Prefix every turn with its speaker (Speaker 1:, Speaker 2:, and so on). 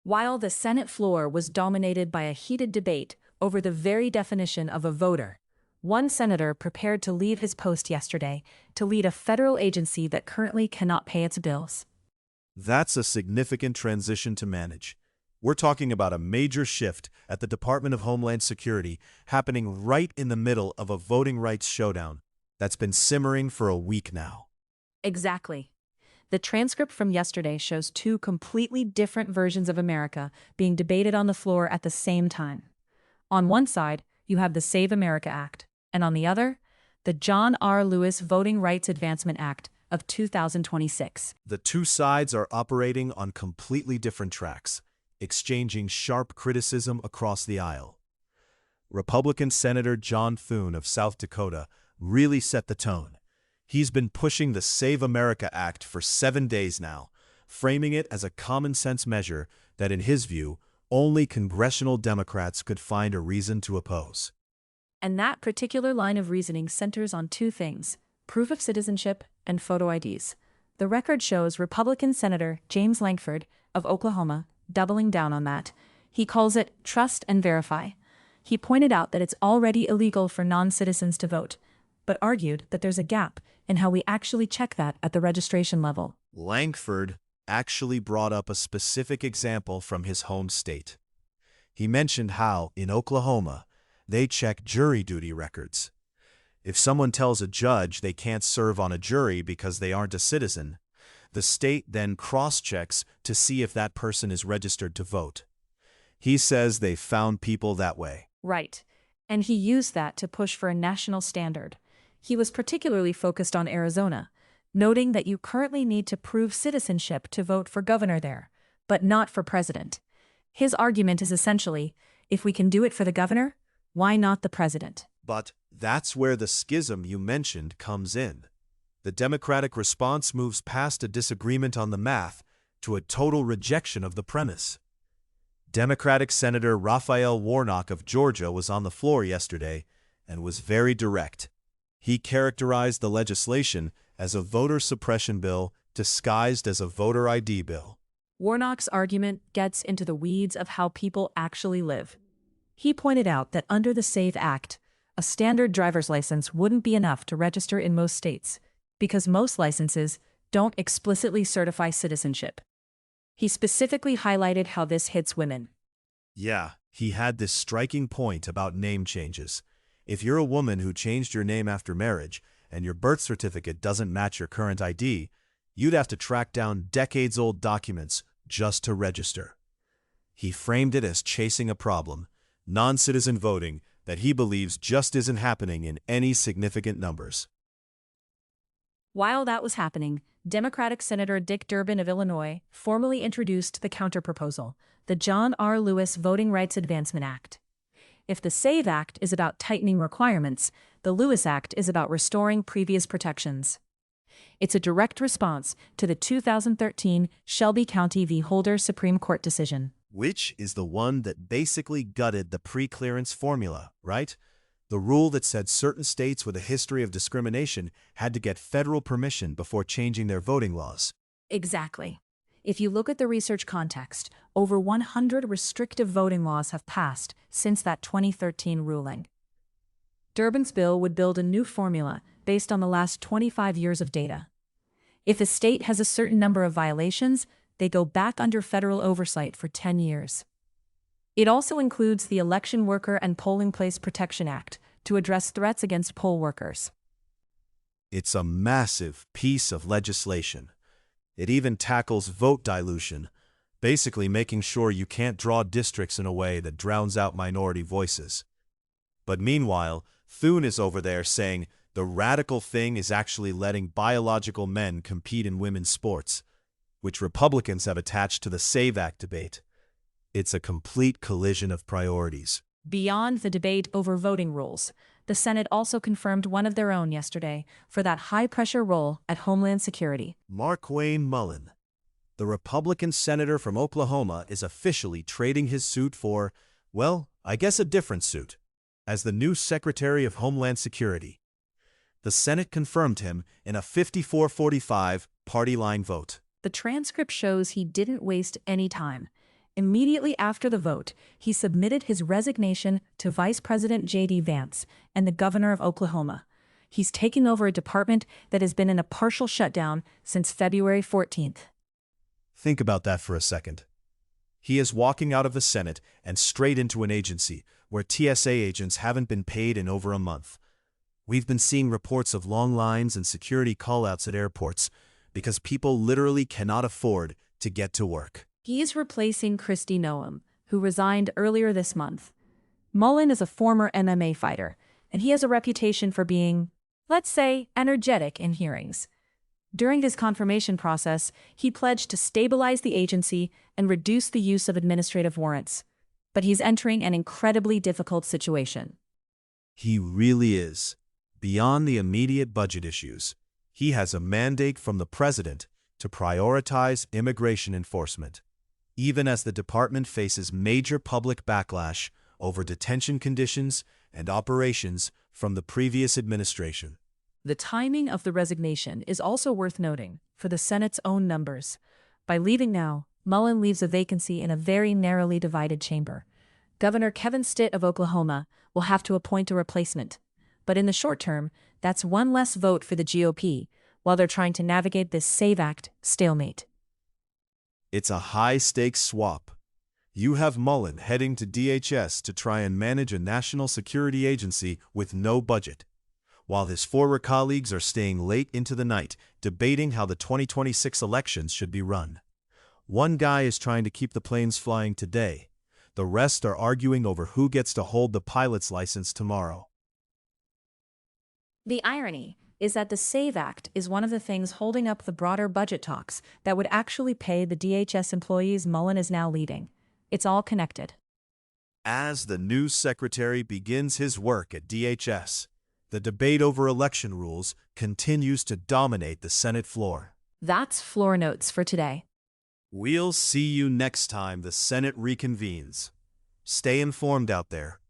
Speaker 1: While the Senate floor was dominated by a heated debate over the very definition of a voter, one senator prepared to leave his post yesterday to lead a federal agency that currently cannot pay its bills.
Speaker 2: That's a significant transition to manage. We're talking about a major shift at the Department of Homeland Security happening right in the middle of a voting rights showdown that's been simmering for a week now.
Speaker 1: Exactly. The transcript from yesterday shows two completely different versions of America being debated on the floor at the same time. On one side, you have the Save America Act, and on the other, the John R. Lewis Voting Rights Advancement Act of 2026.
Speaker 2: The two sides are operating on completely different tracks, exchanging sharp criticism across the aisle. Republican Senator John Thune of South Dakota really set the tone. He's been pushing the Save America Act for 7 days now, framing it as a common-sense measure that, in his view, only congressional Democrats could find a reason to oppose.
Speaker 1: And that particular line of reasoning centers on two things: proof of citizenship and photo IDs. The record shows Republican Senator James Lankford of Oklahoma doubling down on that. He calls it trust and verify. He pointed out that it's already illegal for non-citizens to vote, but argued that there's a gap in how we actually check that at the registration level.
Speaker 2: Lankford actually brought up a specific example from his home state. He mentioned how, in Oklahoma, they check jury duty records. If someone tells a judge they can't serve on a jury because they aren't a citizen, the state then cross-checks to see if that person is registered to vote. He says they found people that way.
Speaker 1: Right. And he used that to push for a national standard. He was particularly focused on Arizona, noting that you currently need to prove citizenship to vote for governor there, but not for president. His argument is essentially, if we can do it for the governor, why not the president?
Speaker 2: But that's where the schism you mentioned comes in. The Democratic response moves past a disagreement on the math to a total rejection of the premise. Democratic Senator Raphael Warnock of Georgia was on the floor yesterday and was very direct. He characterized the legislation as a voter suppression bill disguised as a voter ID bill.
Speaker 1: Warnock's argument gets into the weeds of how people actually live. He pointed out that under the SAVE Act, a standard driver's license wouldn't be enough to register in most states, because most licenses don't explicitly certify citizenship. He specifically highlighted how this hits women.
Speaker 2: Yeah, he had this striking point about name changes. If you're a woman who changed your name after marriage and your birth certificate doesn't match your current ID, you'd have to track down decades-old documents just to register. He framed it as chasing a problem, non-citizen voting, that he believes just isn't happening in any significant numbers.
Speaker 1: While that was happening, Democratic Senator Dick Durbin of Illinois formally introduced the counterproposal, the John R. Lewis Voting Rights Advancement Act. If the SAVE Act is about tightening requirements, the Lewis Act is about restoring previous protections. It's a direct response to the 2013 Shelby County v. Holder Supreme Court decision.
Speaker 2: Which is the one that basically gutted the pre-clearance formula, right? The rule that said certain states with a history of discrimination had to get federal permission before changing their voting laws.
Speaker 1: Exactly. If you look at the research context, over 100 restrictive voting laws have passed since that 2013 ruling. Durbin's bill would build a new formula based on the last 25 years of data. If a state has a certain number of violations, they go back under federal oversight for 10 years. It also includes the Election Worker and Polling Place Protection Act to address threats against poll workers.
Speaker 2: It's a massive piece of legislation. It even tackles vote dilution, basically making sure you can't draw districts in a way that drowns out minority voices. But meanwhile, Thune is over there saying the radical thing is actually letting biological men compete in women's sports, which Republicans have attached to the SAVE Act debate. It's a complete collision of priorities.
Speaker 1: Beyond the debate over voting rules, the Senate also confirmed one of their own yesterday for that high-pressure role at Homeland Security.
Speaker 2: Markwayne Mullin, the Republican senator from Oklahoma, is officially trading his suit for, well, I guess a different suit, as the new Secretary of Homeland Security. The Senate confirmed him in a 54-45 party line vote.
Speaker 1: The transcript shows he didn't waste any time. Immediately after the vote, he submitted his resignation to Vice President J.D. Vance and the governor of Oklahoma. He's taking over a department that has been in a partial shutdown since February 14th.
Speaker 2: Think about that for a second. He is walking out of the Senate and straight into an agency where TSA agents haven't been paid in over a month. We've been seeing reports of long lines and security callouts at airports because people literally cannot afford to get to work.
Speaker 1: He's replacing Kristi Noem, who resigned earlier this month. Mullin is a former MMA fighter, and he has a reputation for being, let's say, energetic in hearings. During his confirmation process, he pledged to stabilize the agency and reduce the use of administrative warrants. But he's entering an incredibly difficult situation.
Speaker 2: He really is. Beyond the immediate budget issues, he has a mandate from the president to prioritize immigration enforcement, even as the department faces major public backlash over detention conditions and operations from the previous administration.
Speaker 1: The timing of the resignation is also worth noting for the Senate's own numbers. By leaving now, Mullin leaves a vacancy in a very narrowly divided chamber. Governor Kevin Stitt of Oklahoma will have to appoint a replacement. But in the short term, that's one less vote for the GOP, while they're trying to navigate this SAVE Act stalemate.
Speaker 2: It's a high-stakes swap. You have Mullin heading to DHS to try and manage a national security agency with no budget, while his former colleagues are staying late into the night debating how the 2026 elections should be run. One guy is trying to keep the planes flying today. The rest are arguing over who gets to hold the pilot's license tomorrow.
Speaker 1: The irony is that the SAVE Act is one of the things holding up the broader budget talks that would actually pay the DHS employees Mullin is now leading. It's all connected.
Speaker 2: As the new secretary begins his work at DHS, the debate over election rules continues to dominate the Senate floor.
Speaker 1: That's Floor Notes for today.
Speaker 2: We'll see you next time the Senate reconvenes. Stay informed out there.